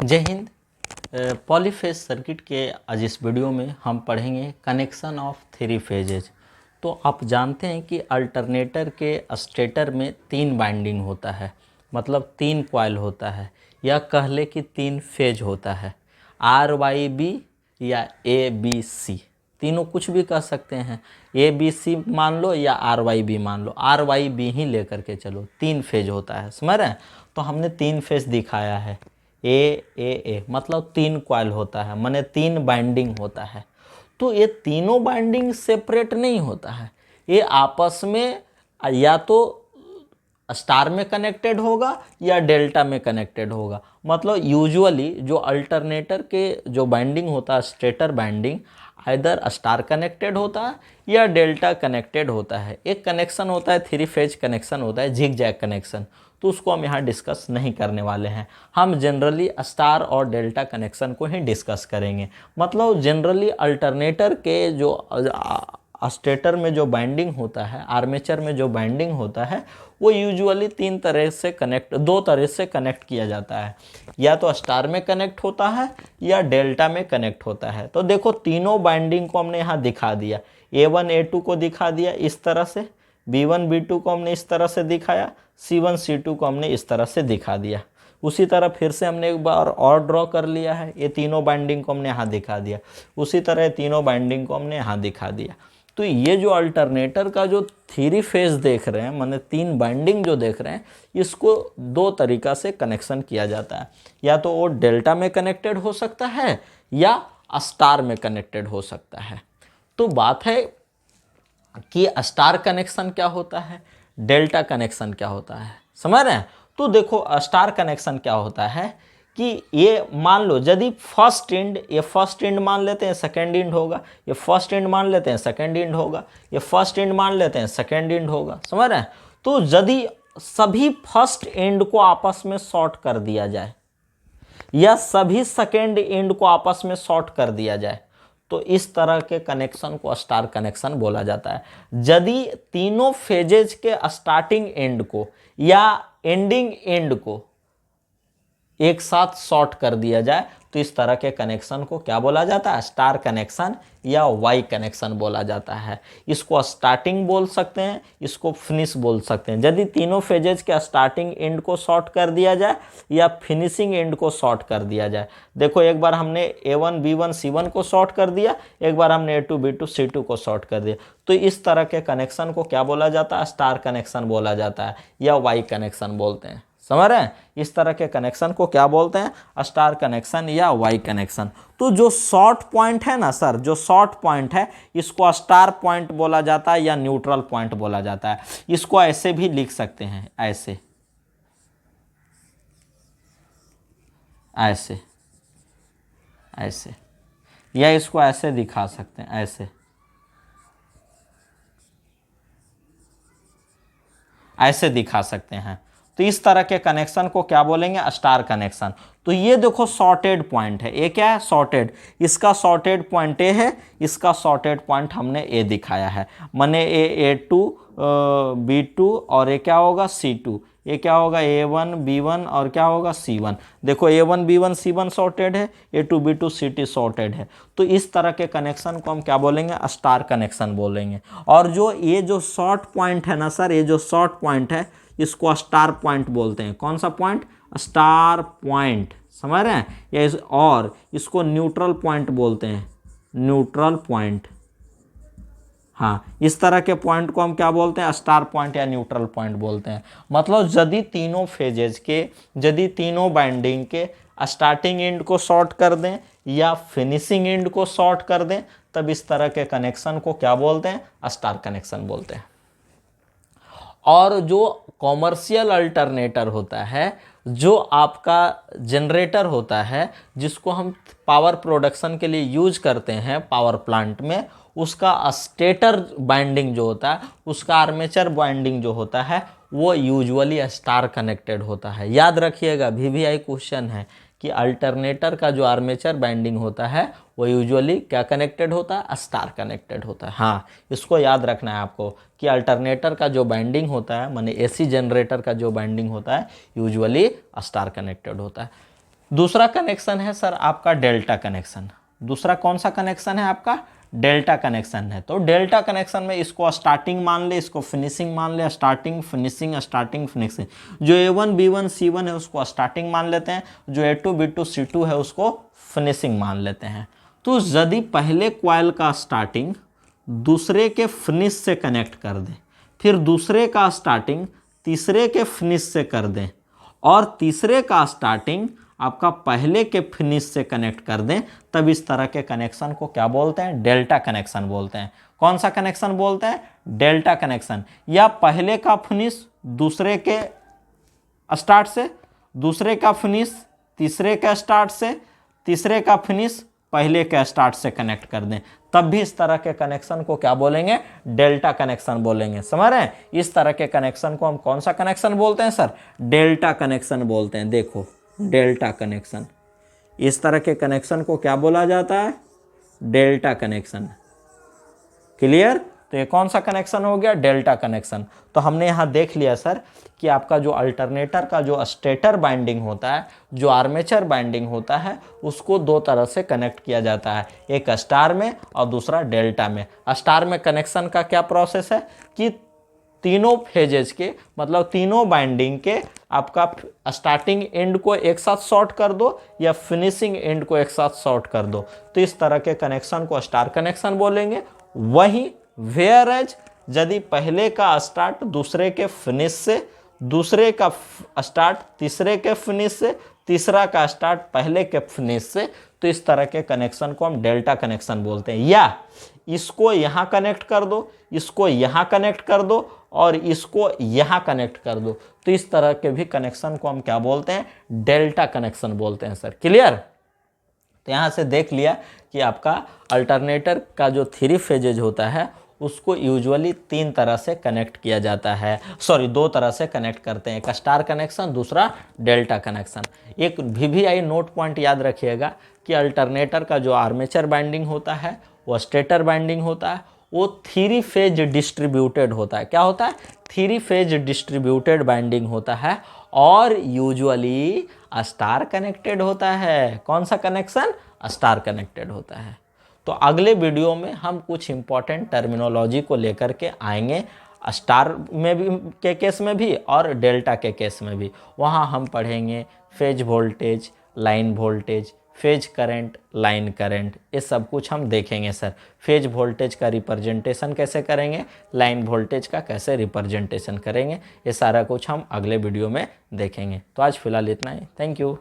जय Hind. Polyphase circuit के आज इस वीडियो में हम पढ़ेंगे कनेक्शन ऑफ थ्री फेजेज। तो आप जानते हैं कि अल्टरनेटर के स्टेटर में 3 बाइंडिंग होता है, मतलब 3 कॉइल होता है, या कह ले कि 3 फेज होता है, RYB या ABC। तीनों कुछ भी कह सकते हैं, ABC मान लो या RYB मान लो, RYB ही लेकर के चलो, 3 फेज होता है, समझ रहे हैं। तो हमने 3 फेज दिखाया है, ए मतलब 3 कॉइल होता है, माने 3 बाइंडिंग होता है। तो ये तीनों बाइंडिंग सेपरेट नहीं होता है, ये आपस में या तो स्टार में कनेक्टेड होगा या डेल्टा में कनेक्टेड होगा। मतलब यूजुअली जो अल्टरनेटर के जो बाइंडिंग होता है, stator binding, either star connected होता है या डेल्टा कनेक्टेड होता है। एक कनेक्शन होता है, 3 फेज कनेक्शन होता है, झिग जैग कनेक्शन, तो उसको हम यहाँ डिस्कस नहीं करने वाले हैं। हम जनरली स्टार और डेल्टा कनेक्शन को ही डिस्कस करेंगे। मतलब जनरली अल्टरनेटर के जो स्टेटर में जो बाइंडिंग होता है, आर्मेचर में जो बाइंडिंग होता है, वो यूजुअली 2 तरह से कनेक्ट किया जाता है। या तो स्टार में कनेक्ट होता है या डेल्टा में कनेक्ट होता है। तो देखो तीनों बाइंडिंग को हमने यहाँ दिखा दिया, A1 A2 को दिखा दिया इस तरह से, B1 B2 को हमने इस तरह से दिखाया, C1 C2 को हमने इस तरह से दिखा दिया। उसी तरह फिर से हमने एक बार और ड्रॉ कर लिया है, ये तीनों बाइंडिंग को हमने यहाँ दिखा दिया। उसी तरह तीनों बाइंडिंग को हमने यहाँ दिखा दिया। तो ये जो अल्टरनेटर का जो 3 फेज देख रहे हैं, माने 3 बाइंडिंग जो देख रहे हैं, इसको 2 तरीका से कनेक्शन किया जाता है। या तो वो डेल्टा में कनेक्टेड हो सकता है या स्टार में कनेक्टेड हो सकता है। तो बात है कि स्टार कनेक्शन क्या होता है, डेल्टा कनेक्शन क्या होता है, समझ रहे हैं। तो देखो स्टार कनेक्शन क्या होता है कि ये मान लो यदि फर्स्ट एंड, ये फर्स्ट एंड मान लेते हैं, सेकंड एंड होगा, ये फर्स्ट एंड मान लेते हैं, सेकंड एंड होगा, ये फर्स्ट एंड मान लेते हैं, सेकंड एंड होगा, समझ रहे हैं। तो यदि सभी फर्स्ट एंड को आपस में शॉर्ट कर दिया जाए या सभी सेकंड एंड को आपस में शॉर्ट कर दिया जाए, तो इस तरह के कनेक्शन को स्टार कनेक्शन बोला जाता है। यदि तीनों फेजेज के स्टार्टिंग एंड को या एंडिंग एंड को एक साथ शॉर्ट कर दिया जाए, तो इस तरह के कनेक्शन को क्या बोला जाता है, स्टार कनेक्शन या वाई कनेक्शन बोला जाता है। इसको स्टार्टिंग बोल सकते हैं, इसको फिनिश बोल सकते हैं। यदि तीनों फेजेज के स्टार्टिंग एंड को शॉर्ट कर दिया जाए या फिनिशिंग एंड को शॉर्ट कर दिया जाए। देखो एक बार हमने A1 B1 C1 को शॉर्ट कर दिया, एक बार हमने A2 B2 C2 को शॉर्ट कर दिया। तो इस तरह के कनेक्शन को क्या बोला जाता है, स्टार कनेक्शन बोला जाता है या वाई कनेक्शन बोलते हैं, समझ रहे हैं। इस तरह के कनेक्शन को क्या बोलते हैं, स्टार कनेक्शन या वाई कनेक्शन। तो जो शॉर्ट पॉइंट है ना सर, जो शॉर्ट पॉइंट है, इसको स्टार पॉइंट बोला जाता है या न्यूट्रल पॉइंट बोला जाता है। इसको ऐसे भी लिख सकते हैं, ऐसे ऐसे ऐसे, या इसको ऐसे दिखा सकते हैं, ऐसे दिखा सकते हैं। तो इस तरह के कनेक्शन को क्या बोलेंगे, स्टार कनेक्शन। तो ये देखो शॉर्टेड पॉइंट है, ये क्या है, शॉर्टेड। इसका शॉर्टेड पॉइंट ए है, इसका शॉर्टेड पॉइंट हमने ए दिखाया है, माने A2 B2 और ये क्या होगा C2, ये क्या होगा A1 B1 और क्या होगा C1। देखो A1 B1 C1 शॉर्टेड है, A2 B2 C2 शॉर्टेड है। तो इस तरह के कनेक्शन को हम क्या बोलेंगे, स्टार कनेक्शन बोलेंगे। और जो ये जो शॉर्ट पॉइंट है ना सर, ये जो शॉर्ट पॉइंट है, इसको स्टार पॉइंट बोलते हैं। कौन सा पॉइंट, स्टार पॉइंट, समझ रहे हैं। और इसको न्यूट्रल पॉइंट बोलते हैं, न्यूट्रल पॉइंट। हाँ, इस तरह के पॉइंट को हम क्या बोलते हैं, स्टार पॉइंट या न्यूट्रल पॉइंट बोलते हैं। मतलब यदि तीनों फेजेज के, यदि तीनों बाइंडिंग के स्टार्टिंग एंड को शॉर्ट कर दें या फिनिशिंग एंड को शॉर्ट कर दें, तब इस तरह के कनेक्शन को क्या बोलते हैं, स्टार कनेक्शन बोलते हैं। और जो कॉमर्शियल अल्टरनेटर होता है, जो आपका जनरेटर होता है, जिसको हम पावर प्रोडक्शन के लिए यूज करते हैं पावर प्लांट में, उसका स्टेटर बाइंडिंग जो होता है, उसका आर्मेचर बाइंडिंग जो होता है, वो यूजुअली स्टार कनेक्टेड होता है। याद रखिएगा, VVI क्वेश्चन है कि अल्टरनेटर का जो आर्मेचर बाइंडिंग होता है वो यूजुअली क्या कनेक्टेड होता है, स्टार कनेक्टेड होता है। हाँ, इसको याद रखना है आपको कि अल्टरनेटर का जो बाइंडिंग होता है, माने AC जनरेटर का जो बाइंडिंग होता है, यूजुअली स्टार कनेक्टेड होता है। दूसरा कनेक्शन है सर आपका डेल्टा कनेक्शन। दूसरा कौन सा कनेक्शन है आपका? डेल्टा कनेक्शन है। तो डेल्टा कनेक्शन में इसको स्टार्टिंग मान ले, इसको फिनिशिंग मान ले, स्टार्टिंग फिनिशिंग स्टार्टिंग फिनिशिंग। जो A1 B1 C1 है उसको स्टार्टिंग मान लेते हैं, जो A2 B2 C2 है उसको फिनिशिंग मान लेते हैं। तो यदि पहले कॉइल का स्टार्टिंग दूसरे के फिनिश से कनेक्ट कर दें, फिर दूसरे का स्टार्टिंग तीसरे के फिनिश से कर दें, और तीसरे का स्टार्टिंग आपका पहले के फिनिश से कनेक्ट कर दें, तब इस तरह के कनेक्शन को क्या बोलते हैं? डेल्टा कनेक्शन बोलते हैं। कौन सा कनेक्शन बोलते हैं? Delta connection. या पहले का फिनिश दूसरे के स्टार्ट से, दूसरे का फिनिश तीसरे के स्टार्ट से, तीसरे का फिनिश पहले के स्टार्ट से कनेक्ट कर दें, तब भी इस तरह के कनेक्शन को क्या बोलेंगे? डेल्टा कनेक्शन बोलेंगे। समझ रहे हैं? इस तरह के कनेक्शन को हम कौन सा कनेक्शन बोलते हैं सर? डेल्टा कनेक्शन बोलते हैं। देखो, डेल्टा कनेक्शन, इस तरह के कनेक्शन को क्या बोला जाता है? Delta connection. क्लियर? तो ये कौन सा कनेक्शन हो गया? Delta connection. तो हमने यहाँ देख लिया सर कि आपका जो अल्टरनेटर का जो स्टेटर बाइंडिंग होता है, जो आर्मेचर बाइंडिंग होता है, उसको दो तरह से कनेक्ट किया जाता है, एक स्टार में और दूसरा डेल्टा में। स्टार में कनेक्शन का क्या प्रोसेस है कि तीनों फेजेज के, मतलब तीनों बाइंडिंग के आपका स्टार्टिंग एंड को एक साथ शॉर्ट कर दो या फिनिशिंग एंड को एक साथ शॉर्ट कर दो, तो इस तरह के कनेक्शन को स्टार कनेक्शन बोलेंगे। वहीं वेयर एज यदि पहले का स्टार्ट दूसरे के फिनिश से, दूसरे का स्टार्ट तीसरे के फिनिश से, तीसरा का स्टार्ट पहले के फिनिश से, तो इस तरह के कनेक्शन को हम डेल्टा कनेक्शन बोलते हैं। या इसको यहाँ कनेक्ट कर दो, इसको यहाँ कनेक्ट कर दो और इसको यहाँ कनेक्ट कर दो, तो इस तरह के भी कनेक्शन को हम क्या बोलते हैं? डेल्टा कनेक्शन बोलते हैं सर। क्लियर? तो यहाँ से देख लिया कि आपका अल्टरनेटर का जो थ्री फेजेज होता है उसको यूजुअली तीन तरह से कनेक्ट किया जाता है, सॉरी दो तरह से कनेक्ट करते हैं, एक स्टार कनेक्शन, दूसरा डेल्टा कनेक्शन। एक VVI नोट पॉइंट याद रखिएगा कि अल्टरनेटर का जो आर्मेचर बाइंडिंग होता है, वो स्टेटर बाइंडिंग होता है, वो थ्री फेज डिस्ट्रीब्यूटेड होता है। क्या होता है? थ्री फेज डिस्ट्रीब्यूटेड बाइंडिंग होता है और यूजुअली स्टार कनेक्टेड होता है। कौन सा कनेक्शन? स्टार कनेक्टेड होता है। तो अगले वीडियो में हम कुछ इंपॉर्टेंट टर्मिनोलॉजी को लेकर के आएंगे, स्टार में भी के केस में भी और डेल्टा के केस में भी। वहाँ हम पढ़ेंगे phase voltage, line voltage, phase current, line current, ये सब कुछ हम देखेंगे सर। फेज वोल्टेज का रिप्रेजेंटेशन कैसे करेंगे, लाइन वोल्टेज का कैसे रिप्रेजेंटेशन करेंगे, ये सारा कुछ हम अगले वीडियो में देखेंगे। तो आज फिलहाल इतना ही। Thank you.